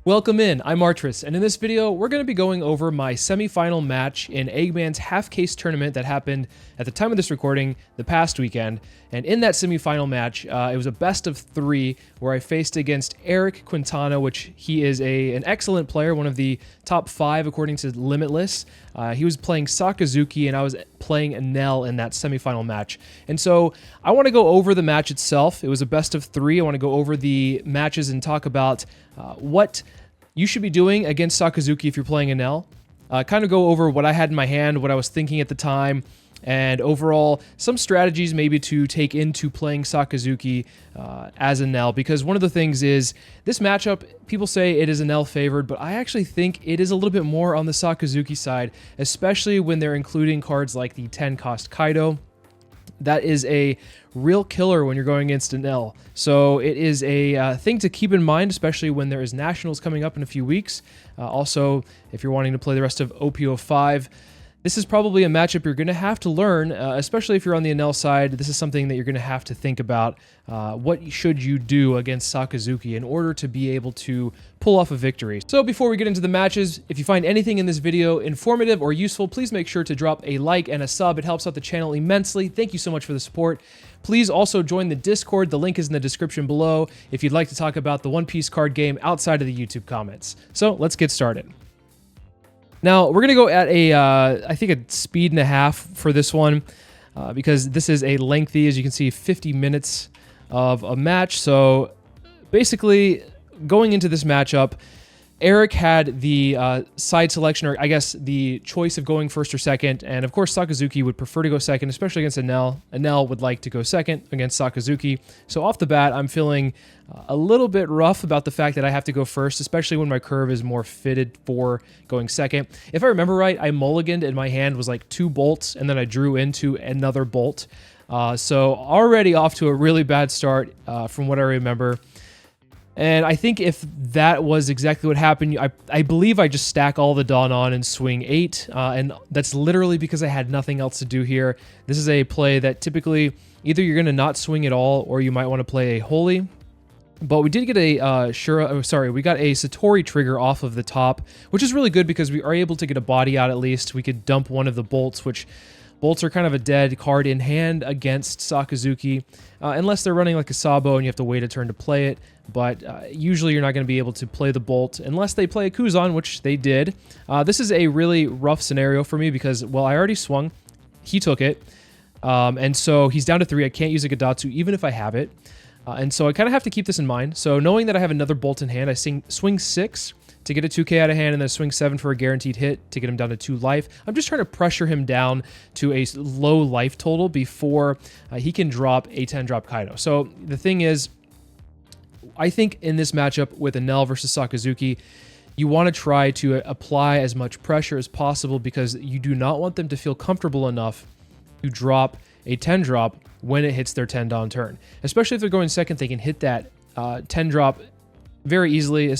Welcome in, I'm Artris, and in this video, we're going to be going over my semifinal match in Egman's half-case tournament that happened at the time of this recording the past weekend. And in that semifinal match, it was a best of 3 where I faced against Eric Quintana, which he is an excellent player, one of the top 5 according to Limitless. He was playing Sakazuki and I was playing Enel in that semifinal match. And so I want to go over the match itself. It was a best of 3. I want to go over the matches and talk about what you should be doing against Sakazuki if you're playing Enel. Kind of go over what I had in my hand, what I was thinking at the time, and overall some strategies maybe to take into playing Sakazuki as Enel. Because one of the things is, this matchup, people say it is Enel favored, but I actually think it is a little bit more on the Sakazuki side, especially when they're including cards like the 10 cost Kaido. That is a real killer when you're going against Enel. So it is a thing to keep in mind, especially when there is Nationals coming up in a few weeks. Also, if you're wanting to play the rest of OPO5, this is probably a matchup you're going to have to learn, especially if you're on the Enel side. This is something that you're going to have to think about. What should you do against Sakazuki in order to be able to pull off a victory? So before we get into the matches, if you find anything in this video informative or useful, please make sure to drop a like and a sub. It helps out the channel immensely. Thank you so much for the support. Please also join the Discord. The link is in the description below if you'd like to talk about the One Piece card game outside of the YouTube comments. So let's get started. Now, we're going to go at I think a speed and a half for this one, because this is a lengthy, as you can see, 50 minutes of a match. So basically, going into this matchup, Eric had the side selection, or I guess the choice of going first or second, and of course Sakazuki would prefer to go second, especially against Enel. Enel would like to go second against Sakazuki. So off the bat, I'm feeling a little bit rough about the fact that I have to go first, especially when my curve is more fitted for going second. If I remember right, I mulliganed and my hand was like 2 bolts, and then I drew into another bolt. So already off to a really bad start from what I remember. And I think if that was exactly what happened, I believe I just stack all the Dawn on and swing 8, and that's literally because I had nothing else to do here. This is a play that typically either you're going to not swing at all, or you might want to play a Holy. But we did get we got a Satori trigger off of the top, which is really good because we are able to get a body out at least. We could dump one of the bolts, which bolts are kind of a dead card in hand against Sakazuki, unless they're running like a Sabo and you have to wait a turn to play it. But usually you're not going to be able to play the bolt unless they play a Kuzan, which they did. This is a really rough scenario for me because, well, I already swung. He took it. And so he's down to 3. I can't use a Gadatsu even if I have it. And so I kind of have to keep this in mind. So knowing that I have another bolt in hand, I swing 6 to get a 2k out of hand, and then swing 7 for a guaranteed hit to get him down to 2 life. I'm just trying to pressure him down to a low life total before he can drop a 10-drop Kaido. So the thing is, I think in this matchup with Enel versus Sakazuki, you want to try to apply as much pressure as possible because you do not want them to feel comfortable enough to drop a 10-drop when it hits their 10 Dawn turn. Especially if they're going second, they can hit that 10-drop very easily,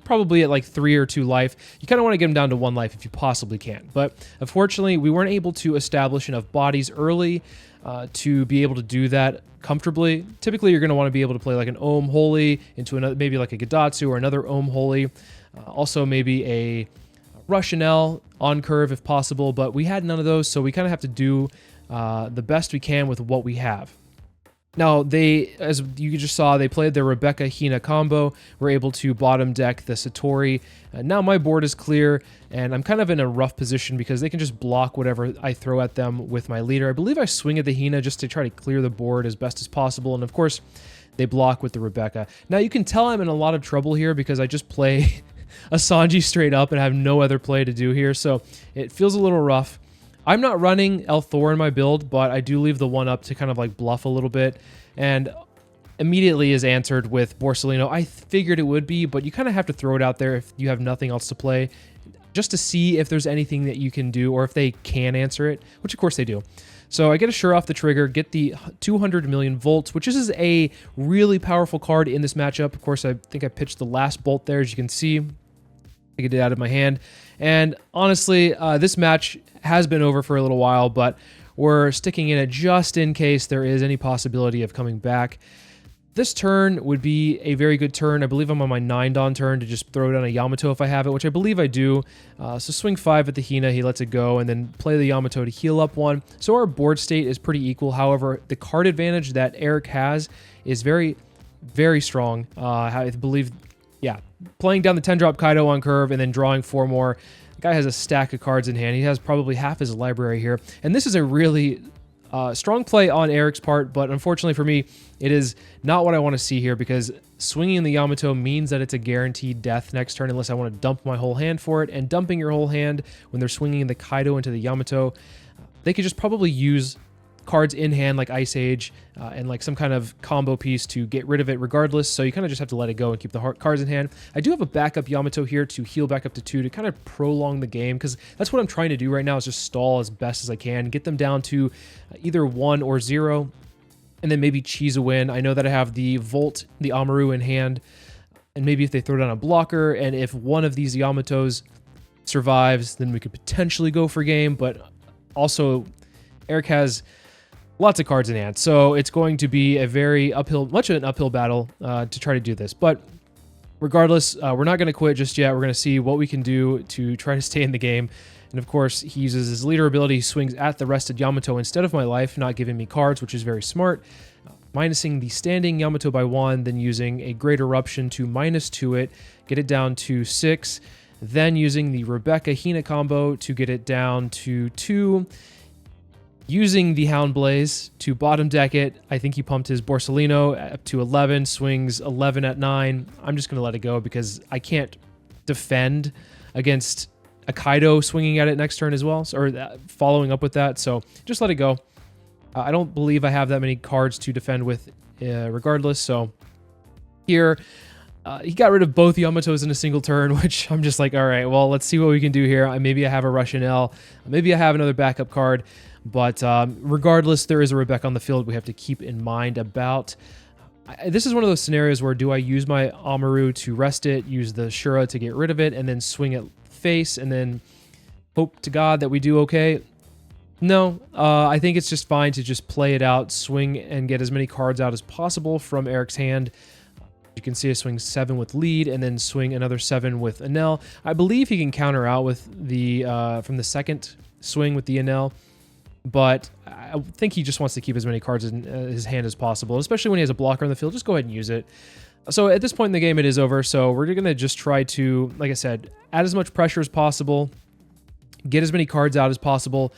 probably at like 3 or 2 life. You kind of want to get them down to 1 life if you possibly can. But unfortunately, we weren't able to establish enough bodies early to be able to do that comfortably. Typically, you're going to want to be able to play like an Ohm Holy into another, maybe like a Gadatsu or another Ohm Holy. Also, maybe a Rush Enel on curve if possible. But we had none of those, so we kind of have to do the best we can with what we have. Now, as you just saw, they played their Rebecca-Hina combo. We're able to bottom deck the Satori. Now my board is clear, and I'm kind of in a rough position because they can just block whatever I throw at them with my leader. I believe I swing at the Hina just to try to clear the board as best as possible, and of course, they block with the Rebecca. Now, you can tell I'm in a lot of trouble here because I just play a Sanji straight up and have no other play to do here, so it feels a little rough. I'm not running El Thor in my build, but I do leave the 1-up to kind of like bluff a little bit, and immediately is answered with Borsalino. I figured it would be, but you kind of have to throw it out there if you have nothing else to play, just to see if there's anything that you can do, or if they can answer it, which of course they do. So I get a Sure off the trigger, get the 200 million volts, which is a really powerful card in this matchup. Of course, I think I pitched the last bolt there, as you can see. I get it out of my hand. And honestly, this match has been over for a little while, but we're sticking in it just in case there is any possibility of coming back. This turn would be a very good turn. I believe I'm on my 9-Don turn to just throw down a Yamato if I have it, which I believe I do. So swing 5 at the Hina, he lets it go, and then play the Yamato to heal up 1. So our board state is pretty equal. However, the card advantage that Eric has is very, very strong. I believe, yeah, playing down the 10-drop Kaido on curve and then drawing 4 more. The guy has a stack of cards in hand. He has probably half his library here. And this is a really strong play on Eric's part, but unfortunately for me, it is not what I want to see here, because swinging the Yamato means that it's a guaranteed death next turn unless I want to dump my whole hand for it, and dumping your whole hand when they're swinging the Kaido into the Yamato, they could just probably use cards in hand like Ice Age and like some kind of combo piece to get rid of it regardless, so you kind of just have to let it go and keep the cards in hand. I do have a backup Yamato here to heal back up to 2 to kind of prolong the game, because that's what I'm trying to do right now, is just stall as best as I can, get them down to either 1 or 0, and then maybe cheese a win. I know that I have the Volt, the Amaru in hand, and maybe if they throw down a blocker, and if one of these Yamatos survives, then we could potentially go for game, but also Eric has lots of cards in hand, so it's going to be a very much of an uphill battle to try to do this. But regardless, we're not going to quit just yet. We're going to see what we can do to try to stay in the game. And of course, he uses his leader ability, he swings at the rested Yamato instead of my life, not giving me cards, which is very smart. Minusing the standing Yamato by 1, then using a Great Eruption to -2 it, get it down to 6, then using the Rebecca Hina combo to get it down to 2, using the Hound Blaze to bottom deck it. I think he pumped his Borsalino up to 11, swings 11 at 9. I'm just going to let it go because I can't defend against a Kaido swinging at it next turn as well, or following up with that, so just let it go. I don't believe I have that many cards to defend with regardless, so here he got rid of both Yamatos in a single turn, which I'm just like, all right, well, let's see what we can do here. Maybe I have a Rush Enel, maybe I have another backup card, but regardless, there is a Rebecca on the field we have to keep in mind about. This is one of those scenarios where do I use my Amaru to rest it, use the Shura to get rid of it, and then swing it face, and then hope to God that we do okay? No, I think it's just fine to just play it out, swing and get as many cards out as possible from Eric's hand. You can see I swing 7 with lead, and then swing another 7 with Enel. I believe he can counter out with the from the second swing with the Enel, but I think he just wants to keep as many cards in his hand as possible, especially when he has a blocker on the field. Just go ahead and use it. So at this point in the game, it is over, so we're going to just try to, like I said, add as much pressure as possible, get as many cards out as possible.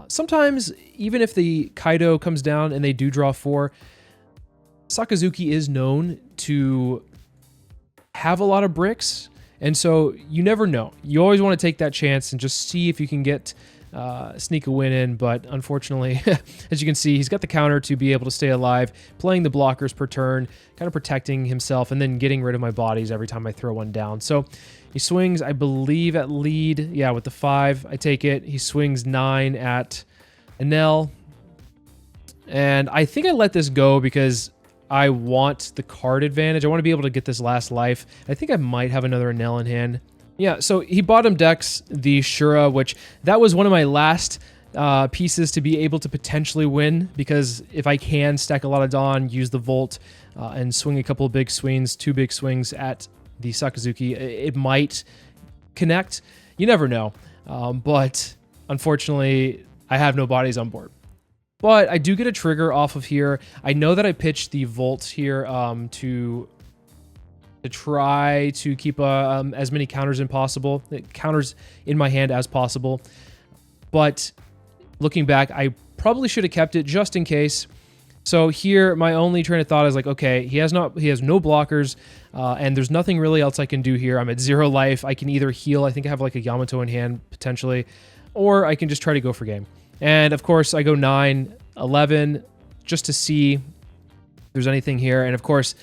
Sometimes, even if the Kaido comes down and they do draw 4, Sakazuki is known to have a lot of bricks, and so you never know. You always want to take that chance and just see if you can get sneak a win in, but unfortunately, as you can see, he's got the counter to be able to stay alive, playing the blockers per turn, kind of protecting himself, and then getting rid of my bodies every time I throw one down. So he swings, I believe, at lead. Yeah, with the 5, I take it. He swings 9 at Enel, and I think I let this go because I want the card advantage. I want to be able to get this last life. I think I might have another Enel in hand. Yeah, so he bottom decks the Shura, which that was one of my last pieces to be able to potentially win, because if I can stack a lot of Dawn, use the Volt, and swing a couple of big swings, 2 big swings at the Sakazuki, it might connect. You never know. But unfortunately, I have no bodies on board. But I do get a trigger off of here. I know that I pitched the Volt here to try to keep as many counters in my hand as possible. But looking back, I probably should have kept it just in case. So here, my only train of thought is like, okay, he has no blockers, and there's nothing really else I can do here. I'm at 0 life. I can either heal. I think I have like a Yamato in hand potentially, or I can just try to go for game. And of course, I go 9, 11 just to see if there's anything here. And of course,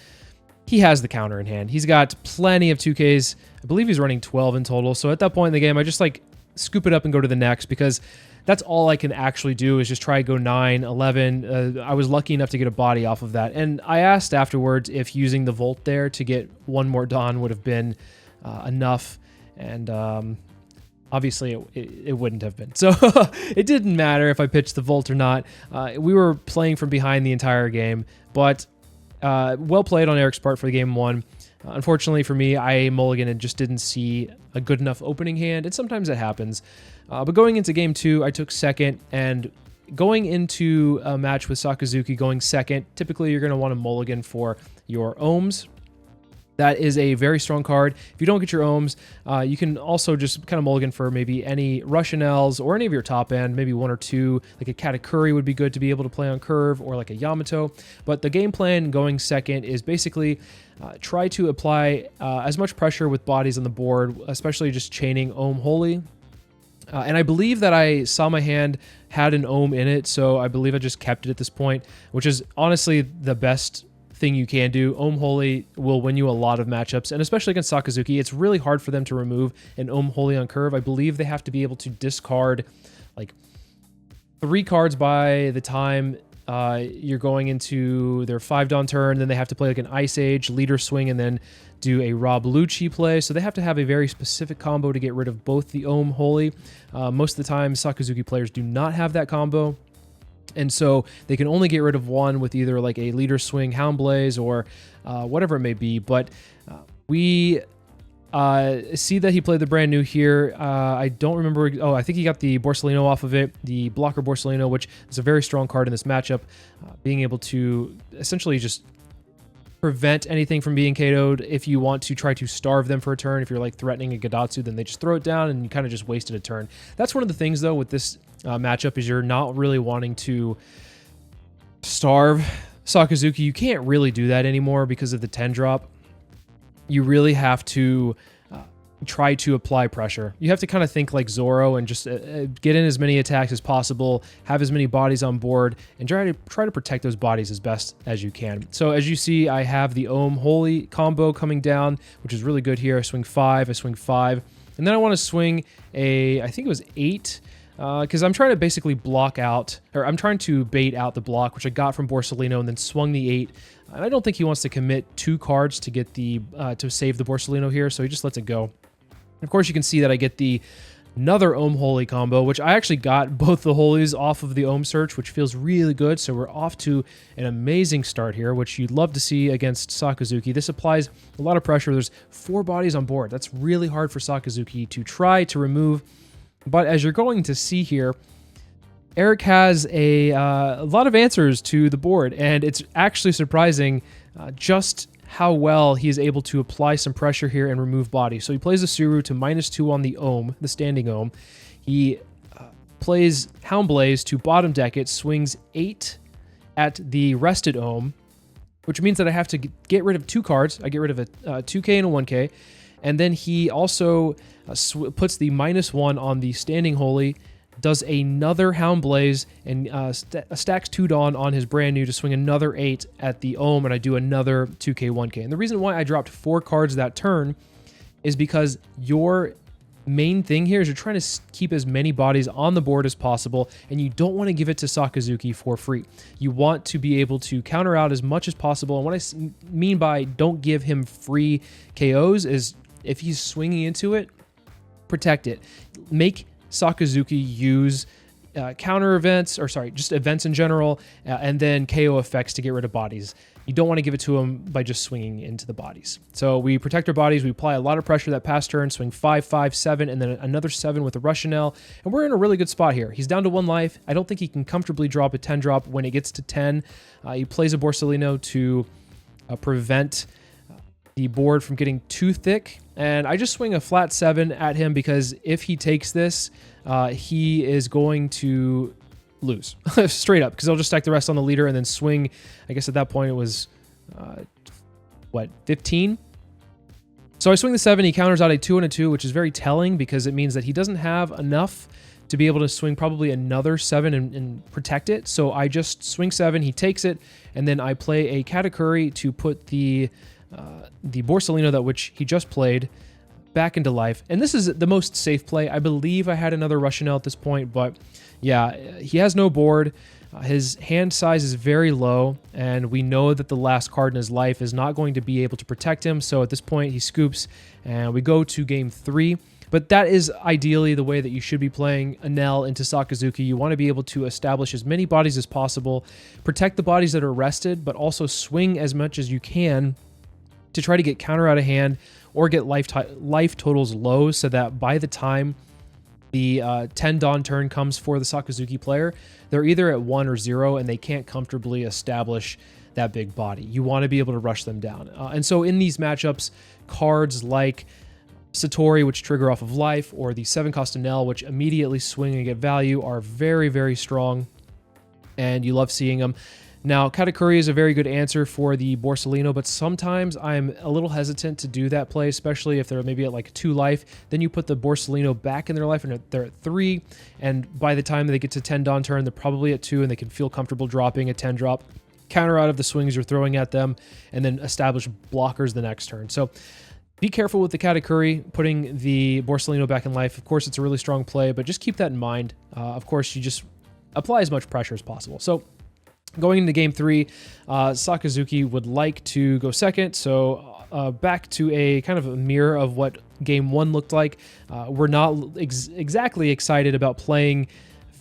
he has the counter in hand. He's got plenty of 2Ks. I believe he's running 12 in total. So at that point in the game, I just like scoop it up and go to the next, because that's all I can actually do is just try to go 9, 11. I was lucky enough to get a body off of that. And I asked afterwards if using the Volt there to get one more Dawn would have been enough. And obviously it wouldn't have been. So it didn't matter if I pitched the Volt or not. We were playing from behind the entire game, but well played on Eric's part for game one. Unfortunately for me, I mulliganed and just didn't see a good enough opening hand, and sometimes that happens. But going into game two, I took second, and going into a match with Sakazuki going second, typically you're going to want to mulligan for your ohms. That is a very strong card. If you don't get your ohms, you can also just kind of mulligan for maybe any Russian Ls or any of your top end, maybe one or two. Like a Katakuri would be good to be able to play on curve, or like a Yamato. But the game plan going second is basically try to apply as much pressure with bodies on the board, especially just chaining Ohm Holy. And I believe that I saw my hand had an Ohm in it, so I believe I just kept it at this point, which is honestly the best thing you can do. Ohm Holy will win you a lot of matchups, and especially against Sakazuki, it's really hard for them to remove an Ohm Holy on curve. I believe they have to be able to discard like 3 cards by the time you're going into their 5-Dawn turn. Then they have to play like an Ice Age, Leader Swing, and then do a Rob Lucci play. So they have to have a very specific combo to get rid of both the Ohm Holy. Most of the time, Sakazuki players do not have that combo. And so they can only get rid of one with either like a Leader Swing, Hound Blaze, or whatever it may be. But we see that he played the brand new here. I don't remember. Oh, I think he got the Borsellino off of it, the blocker Borsellino, which is a very strong card in this matchup. Being able to essentially just prevent anything from being KO'd. If you want to try to starve them for a turn, if you're like threatening a Gadatsu, then they just throw it down and you kind of just wasted a turn. That's one of the things though with this matchup, is you're not really wanting to starve Sakazuki. You can't really do that anymore because of the 10 drop. You really have to try to apply pressure. You have to kind of think like Zoro and just get in as many attacks as possible, have as many bodies on board, and try to protect those bodies as best as you can. So as you see, I have the Ohm Holy combo coming down, which is really good here. I swing 5, I swing 5, and then I want to swing I think it was 8, because I'm trying to basically block out, or I'm trying to bait out the block, which I got from Borsellino, and then swung the 8. And I don't think he wants to commit 2 cards to get the to save the Borsellino here, so he just lets it go. And of course, you can see that I get another Ohm Holy combo, which I actually got both the Holies off of the Ohm Search, which feels really good. So we're off to an amazing start here, which you'd love to see against Sakazuki. This applies a lot of pressure. There's 4 bodies on board. That's really hard for Sakazuki to try to remove. But as you're going to see here, Eric has a lot of answers to the board, and it's actually surprising just how well he is able to apply some pressure here and remove bodies. So he plays a Suru to -2 on the Ohm, the standing Ohm. He plays Hound Blaze to bottom deck it, swings 8 at the rested Ohm, which means that I have to get rid of 2 cards. I get rid of a 2K and a 1K. And then he also puts the -1 on the standing Holy, does another Hound Blaze, and stacks 2 Dawn on his brand new to swing another 8 at the Ohm, and I do another 2K, 1K. And the reason why I dropped 4 cards that turn is because your main thing here is you're trying to keep as many bodies on the board as possible, and you don't want to give it to Sakazuki for free. You want to be able to counter out as much as possible, and what I mean by don't give him free KOs is if he's swinging into it, protect it. Make Sakazuki use counter events, or sorry, just events in general, and then KO effects to get rid of bodies. You don't want to give it to him by just swinging into the bodies. So we protect our bodies, we apply a lot of pressure that past turn, swing 5, 5, 7, and then another 7 with a Russian L, and we're in a really good spot here. He's down to 1 life. I don't think he can comfortably drop a 10 drop. When it gets to 10, he plays a Borsellino to prevent the board from getting too thick, and I just swing a flat 7 at him because if he takes this, he is going to lose straight up, because I'll just stack the rest on the leader and then swing. I guess at that point it was 15. So I swing the 7. He counters out a 2 and a 2, which is very telling because it means that he doesn't have enough to be able to swing probably another 7 and protect it. So I just swing 7. He takes it, and then I play a Katakuri to put the Borsellino that which he just played back into life. And this is the most safe play. I believe I had another Russian L at this point, but yeah, he has no board. His hand size is very low, and we know that the last card in his life is not going to be able to protect him. So at this point, he scoops, and we go to game 3. But that is ideally the way that you should be playing Enel into Sakazuki. You want to be able to establish as many bodies as possible, protect the bodies that are rested, but also swing as much as you can to try to get counter out of hand or get life totals low, so that by the time the 10 Dawn turn comes for the Sakazuki player, they're either at 1 or 0 and they can't comfortably establish that big body. You want to be able to rush them down. And so in these matchups, cards like Satori, which trigger off of life, or the 7-cost Enel, which immediately swing and get value, are very, very strong, and you love seeing them. Now, Katakuri is a very good answer for the Borsellino, but sometimes I'm a little hesitant to do that play, especially if they're maybe at like 2 life. Then you put the Borsellino back in their life and they're at 3, and by the time they get to 10 Dawn turn, they're probably at 2, and they can feel comfortable dropping a 10 drop, counter out of the swings you're throwing at them, and then establish blockers the next turn. So be careful with the Katakuri, putting the Borsellino back in life. Of course, it's a really strong play, but just keep that in mind. Of course, you just apply as much pressure as possible. So going into game 3, Sakazuki would like to go second. So back to a kind of a mirror of what game 1 looked like. We're not exactly excited about playing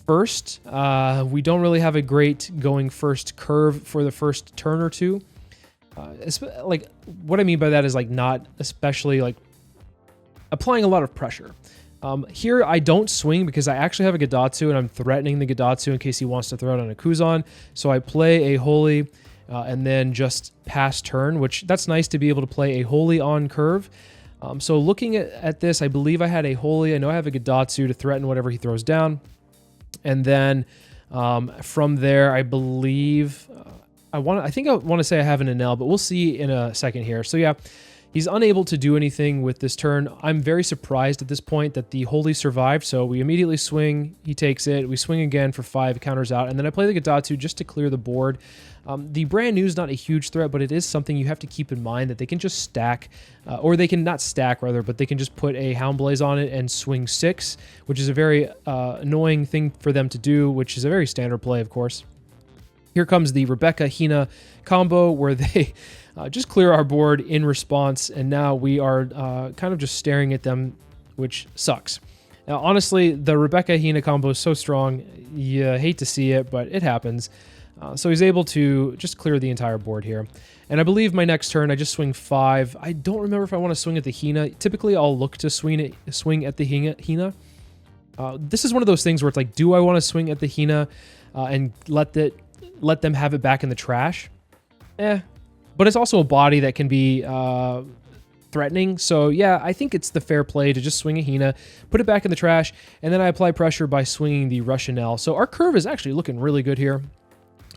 first. We don't really have a great going first curve for the first turn or two. Like, what I mean by that is like not especially like applying a lot of pressure. Here I don't swing because I actually have a Gadatsu and I'm threatening the Gadatsu in case he wants to throw it on a Kuzan. So I play a Holy and then just pass turn, which that's nice to be able to play a Holy on curve. So looking at this, I believe I had a Holy. I know I have a Gadatsu to threaten whatever he throws down. And then from there, I believe I think I want to say I have an Enel, but we'll see in a second here. So yeah, he's unable to do anything with this turn. I'm very surprised at this point that the Holy survived. So we immediately swing, he takes it, we swing again for 5, counters out, and then I play the Gadatsu just to clear the board. The brand new is not a huge threat, but it is something you have to keep in mind, that they can just stack, or they can not stack rather, but they can just put a Houndblaze on it and swing 6, which is a very annoying thing for them to do, which is a very standard play, of course. Here comes the Rebecca-Hina combo, where they just clear our board in response, and now we are kind of just staring at them, which sucks. Now, honestly, the Rebecca-Hina combo is so strong, you hate to see it, but it happens. So he's able to just clear the entire board here. And I believe my next turn, I just swing 5. I don't remember if I want to swing at the Hina. Typically, I'll look to swing at the Hina. This is one of those things where it's like, do I want to swing at the Hina and let them have it back in the trash? But it's also a body that can be threatening. So yeah, I think it's the fair play to just swing a Hina, put it back in the trash, and then I apply pressure by swinging the Russianelle. So our curve is actually looking really good here.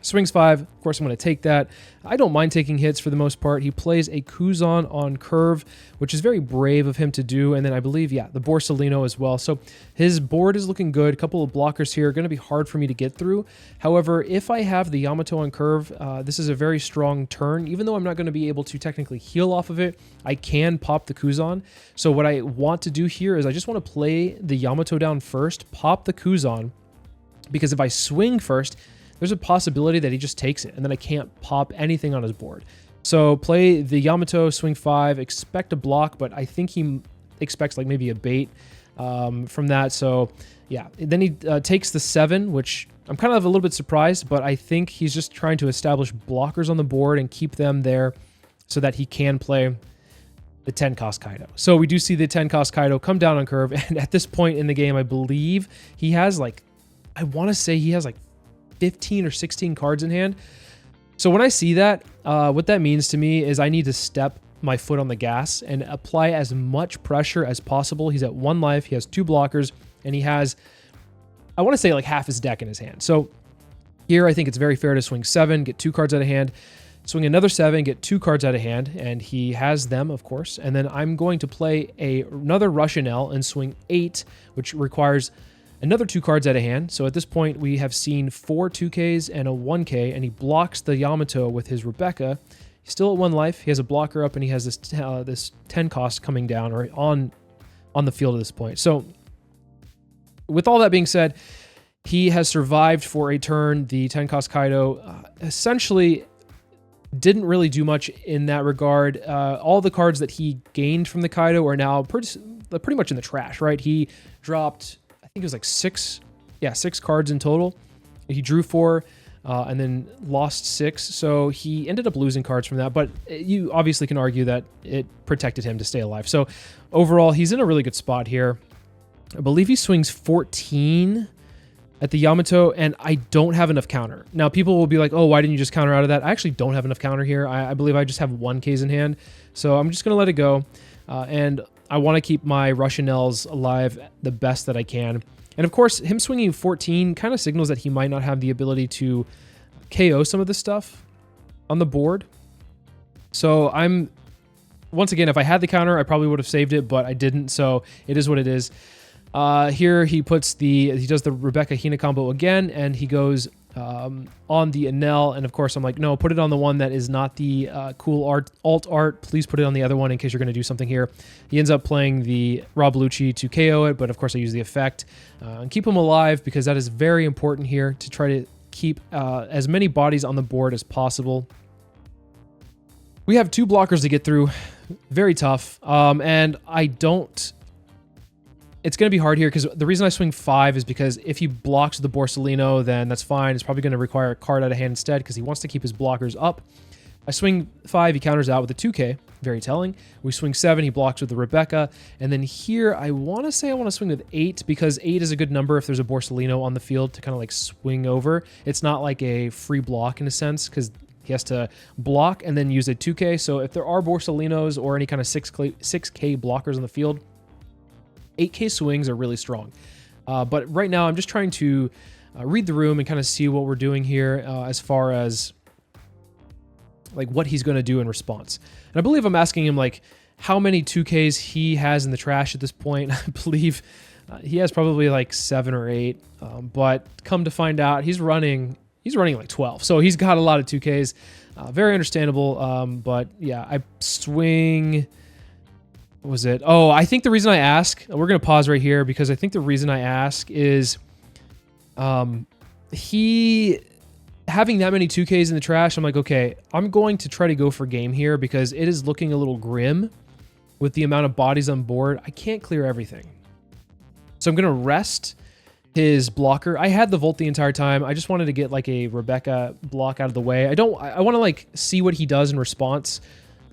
Swings 5, of course I'm going to take that. I don't mind taking hits for the most part. He plays a Kuzan on curve, which is very brave of him to do, and then I believe, yeah, the Borsellino as well. So his board is looking good. A couple of blockers here are going to be hard for me to get through. However, if I have the Yamato on curve, this is a very strong turn. Even though I'm not going to be able to technically heal off of it, I can pop the Kuzan. So what I want to do here is I just want to play the Yamato down first, pop the Kuzan, because if I swing first, there's a possibility that he just takes it, and then I can't pop anything on his board. So play the Yamato, swing 5, expect a block, but I think he expects like maybe a bait from that. So yeah, then he takes the 7, which I'm kind of a little bit surprised, but I think he's just trying to establish blockers on the board and keep them there so that he can play the 10-cost Kaido. So we do see the 10-cost Kaido come down on curve, and at this point in the game, I believe he has like, I want to say he has like 15 or 16 cards in hand. So when I see that, what that means to me is I need to step my foot on the gas and apply as much pressure as possible. He's at 1 life, he has 2 blockers, and he has, I want to say like half his deck in his hand. So here I think it's very fair to swing 7, get 2 cards out of hand, swing another 7, get 2 cards out of hand, and he has them, of course. And then I'm going to play another Russianelle and swing 8, which requires another 2 cards out of hand. So at this point, we have seen 4 2Ks and a 1K, and he blocks the Yamato with his Rebecca. He's still at 1 life. He has a blocker up, and he has this 10 cost coming down or on the field at this point. So with all that being said, he has survived for a turn. The 10 cost Kaido essentially didn't really do much in that regard. All the cards that he gained from the Kaido are now pretty much in the trash, right? He dropped, I think it was like six cards in total. He drew 4 and then lost 6. So he ended up losing cards from that, but you obviously can argue that it protected him to stay alive. So overall, he's in a really good spot here. I believe he swings 14 at the Yamato, and I don't have enough counter. Now, people will be like, oh, why didn't you just counter out of that? I actually don't have enough counter here. I believe I just have 1 Ks in hand, so I'm just going to let it go. And I want to keep my Russian Enels alive the best that I can. And of course, him swinging 14 kind of signals that he might not have the ability to KO some of this stuff on the board. So once again, if I had the counter, I probably would have saved it, but I didn't, so it is what it is. Here he does the Rebecca Hina combo again, and he goes on the Enel, and of course I'm like, no, put it on the one that is not the cool alt art. Please put it on the other one in case you're going to do something here. He ends up playing the Rob Lucci to KO it, but of course I use the effect and keep him alive because that is very important here to try to keep as many bodies on the board as possible. We have 2 blockers to get through, very tough, and it's going to be hard here because the reason I swing 5 is because if he blocks the Borsellino, then that's fine. It's probably going to require a card out of hand instead because he wants to keep his blockers up. I swing 5, he counters out with a 2K, very telling. We swing 7, he blocks with the Rebecca. And then here, I want to swing with 8 because 8 is a good number if there's a Borsellino on the field to kind of like swing over. It's not like a free block in a sense because he has to block and then use a 2K. So if there are Borsellinos or any kind of 6K blockers on the field, 8K swings are really strong. But right now, I'm just trying to read the room and kind of see what we're doing here as far as like what he's going to do in response. And I believe I'm asking him like how many 2Ks he has in the trash at this point. I believe he has probably like 7 or 8. But come to find out, he's running like 12. So he's got a lot of 2Ks. Very understandable. But yeah, I swing... What was it? Oh, I think the reason I ask, we're going to pause right here because I think the reason I ask is he having that many 2Ks in the trash. I'm like, okay, I'm going to try to go for game here because it is looking a little grim with the amount of bodies on board. I can't clear everything. So I'm going to rest his blocker. I had the Volt the entire time. I just wanted to get like a Rebecca block out of the way. I want to like see what he does in response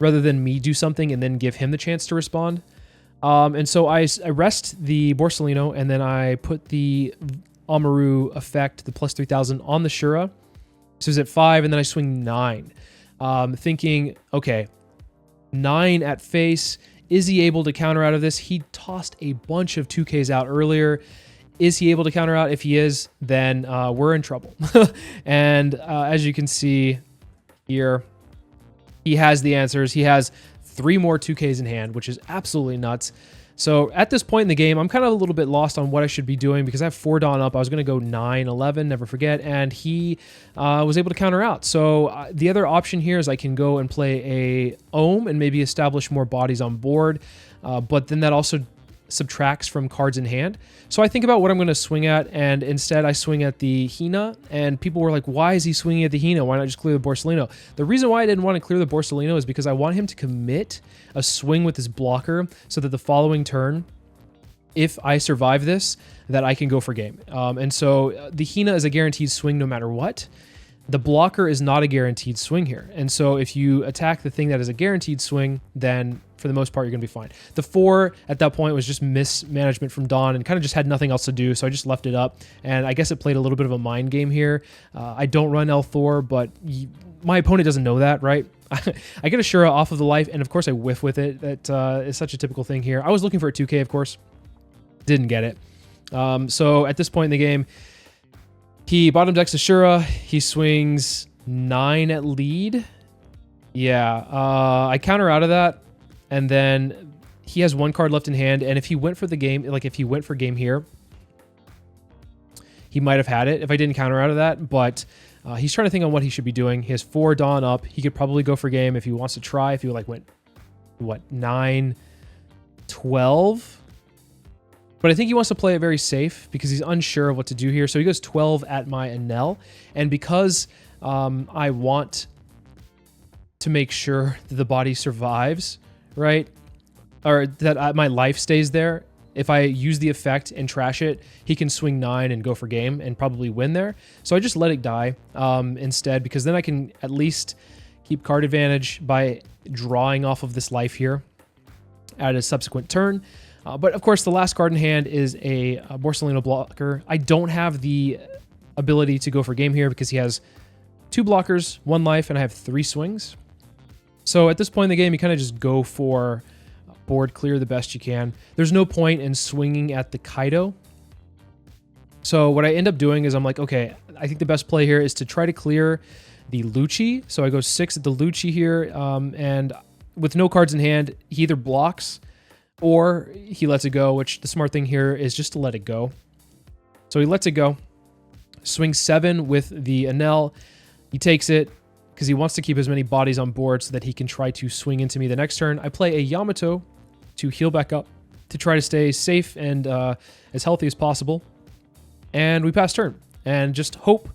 rather than me do something and then give him the chance to respond. And so I rest the Borsellino, and then I put the Amaru effect, the plus 3000, on the Shura. So it's at 5, and then I swing 9. Thinking, okay, 9 at face. Is he able to counter out of this? He tossed a bunch of 2Ks out earlier. Is he able to counter out? If he is, then we're in trouble. And as you can see here, he has the answers. He has 3 more 2Ks in hand, which is absolutely nuts. So at this point in the game, I'm kind of a little bit lost on what I should be doing because I have 4 Dawn up. I was going to go 9, 11, never forget, and he was able to counter out. So the other option here is I can go and play a Ohm and maybe establish more bodies on board, but then that also subtracts from cards in hand. So I think about what I'm going to swing at, and instead I swing at the Hina, and people were like, why is he swinging at the Hina? Why not just clear the Borsellino? The reason why I didn't want to clear the Borsellino is because I want him to commit a swing with his blocker so that the following turn, if I survive this, that I can go for game. And so the Hina is a guaranteed swing no matter what. The blocker is not a guaranteed swing here. And so if you attack the thing that is a guaranteed swing, then for the most part, you're going to be fine. The 4 at that point was just mismanagement from Dawn and kind of just had nothing else to do. So I just left it up. And I guess it played a little bit of a mind game here. I don't run L4, but my opponent doesn't know that, right? I get a Shura off of the life, and of course I whiff with it. That is such a typical thing here. I was looking for a 2K, of course. Didn't get it. So at this point in the game, he bottom decks a Shura. He swings 9 at lead. Yeah, I counter out of that. And then he has 1 card left in hand. And if he went for the game, like if he went for game here, he might have had it if I didn't counter out of that. But he's trying to think on what he should be doing. He has 4 Dawn up. He could probably go for game if he wants to try. If he like went, what, 9, 12? But I think he wants to play it very safe because he's unsure of what to do here. So he goes 12 at my Enel. And because I want to make sure that the body survives, right? or that my life stays there. If I use the effect and trash it, he can swing 9 and go for game and probably win there. So I just let it die instead, because then I can at least keep card advantage by drawing off of this life here at a subsequent turn. But of course, the last card in hand is a Borsalino blocker. I don't have the ability to go for game here because he has 2 blockers, 1 life, and I have 3 swings. So at this point in the game, you kind of just go for board clear the best you can. There's no point in swinging at the Kaido. So what I end up doing is I'm like, okay, I think the best play here is to try to clear the Lucci. So I go 6 at the Lucci here, and with no cards in hand, he either blocks or he lets it go, which the smart thing here is just to let it go. So he lets it go, swings 7 with the Enel. He takes it because he wants to keep as many bodies on board so that he can try to swing into me the next turn. I play a Yamato to heal back up, to try to stay safe and as healthy as possible. And we pass turn, and just hope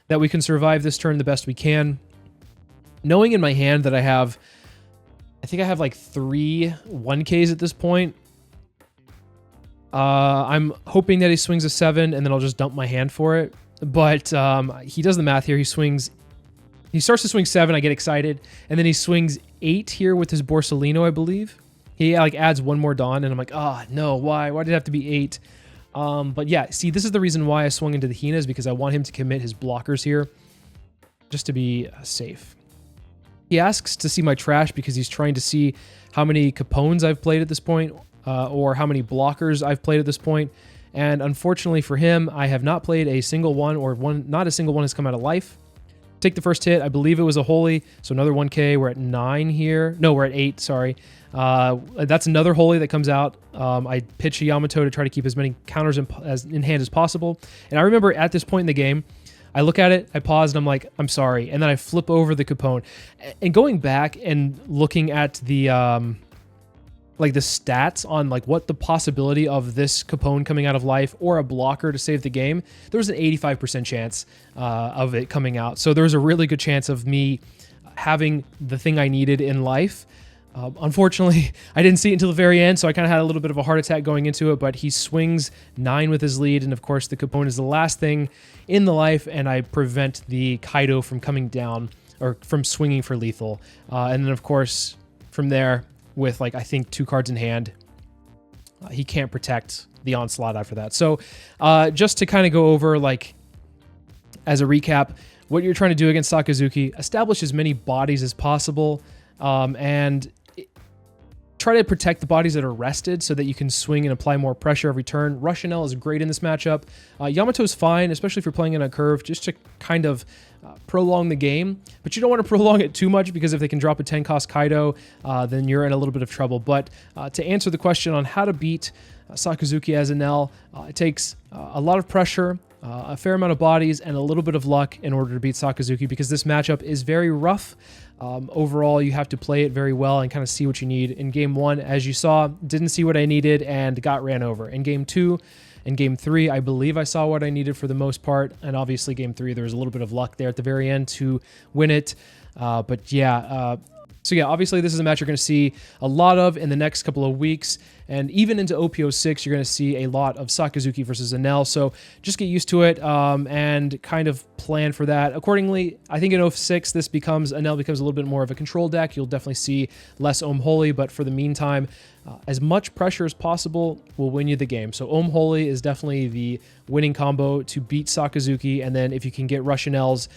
that we can survive this turn the best we can. Knowing in my hand that I think I have like 3 1Ks at this point. I'm hoping that he swings a 7, and then I'll just dump my hand for it. But he does the math here. He starts to swing 7, I get excited, and then he swings 8 here with his Borsalino, I believe. He like adds 1 more Dawn, and I'm like, oh, no, why? Why did it have to be 8? But yeah, see, this is the reason why I swung into the Hina, is because I want him to commit his blockers here, just to be safe. He asks to see my trash because he's trying to see how many Capones I've played at this point, or how many blockers I've played at this point. And unfortunately for him, I have not played a single one, or not a single one has come out of life. Take the first hit. I believe it was a holy, so another 1K. We're at 9 here. No, we're at 8, sorry. That's another holy that comes out. I pitch a Yamato to try to keep as many counters in hand as possible. And I remember at this point in the game, I look at it, I pause, and I'm like, I'm sorry. And then I flip over the Capone. And going back and looking at the like the stats on like what the possibility of this Capone coming out of life or a blocker to save the game, there was an 85% chance of it coming out. So there was a really good chance of me having the thing I needed in life. Unfortunately, I didn't see it until the very end, so I kind of had a little bit of a heart attack going into it, but he swings 9 with his lead, and of course the Capone is the last thing in the life, and I prevent the Kaido from coming down, or from swinging for lethal. And then of course, from there, with like I think 2 cards in hand, he can't protect the onslaught after that. So just to kind of go over, like, as a recap, what you're trying to do against Sakazuki, establish as many bodies as possible, and try to protect the bodies that are rested so that you can swing and apply more pressure every turn. Rush Enel is great in this matchup. Yamato is fine, especially if you're playing in a curve, just to kind of prolong the game. But you don't want to prolong it too much, because if they can drop a 10-cost Kaido, then you're in a little bit of trouble. But to answer the question on how to beat Sakazuki as Enel, it takes a lot of pressure, a fair amount of bodies, and a little bit of luck in order to beat Sakazuki, because this matchup is very rough. Overall, you have to play it very well and kind of see what you need. In game 1, as you saw, didn't see what I needed and got ran over. In game 2 and game 3, I believe I saw what I needed for the most part. And obviously game 3, there was a little bit of luck there at the very end to win it. But yeah, so yeah, obviously this is a match you're going to see a lot of in the next couple of weeks. And even into OPO6, you're going to see a lot of Sakazuki versus Enel. So just get used to it and kind of plan for that accordingly. I think in 06, Enel becomes a little bit more of a control deck. You'll definitely see less Ohm Holy, but for the meantime, as much pressure as possible will win you the game. So Ohm Holy is definitely the winning combo to beat Sakazuki. And then if you can get Rush Enels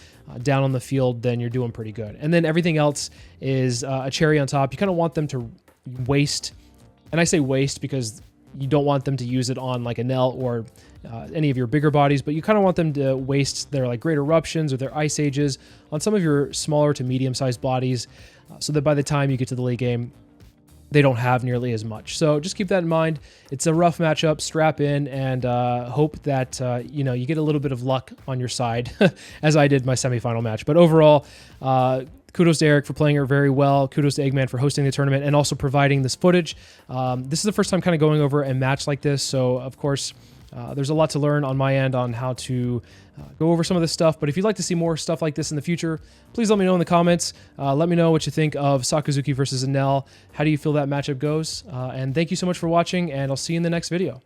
down on the field, then you're doing pretty good. And then everything else is a cherry on top. You kind of want them to waste. And I say waste because you don't want them to use it on like Enel or any of your bigger bodies, but you kind of want them to waste their like Great Eruptions or their Ice Ages on some of your smaller to medium-sized bodies, so that by the time you get to the late game, they don't have nearly as much. So just keep that in mind. It's a rough matchup. Strap in and hope that you know, you get a little bit of luck on your side, as I did my semifinal match. But overall, kudos to Eric for playing her very well. Kudos to Egman for hosting the tournament and also providing this footage. This is the first time kind of going over a match like this, so of course, There's a lot to learn on my end on how to go over some of this stuff, but if you'd like to see more stuff like this in the future, please let me know in the comments. Let me know what you think of Sakazuki versus Enel. How do you feel that matchup goes? And thank you so much for watching, and I'll see you in the next video.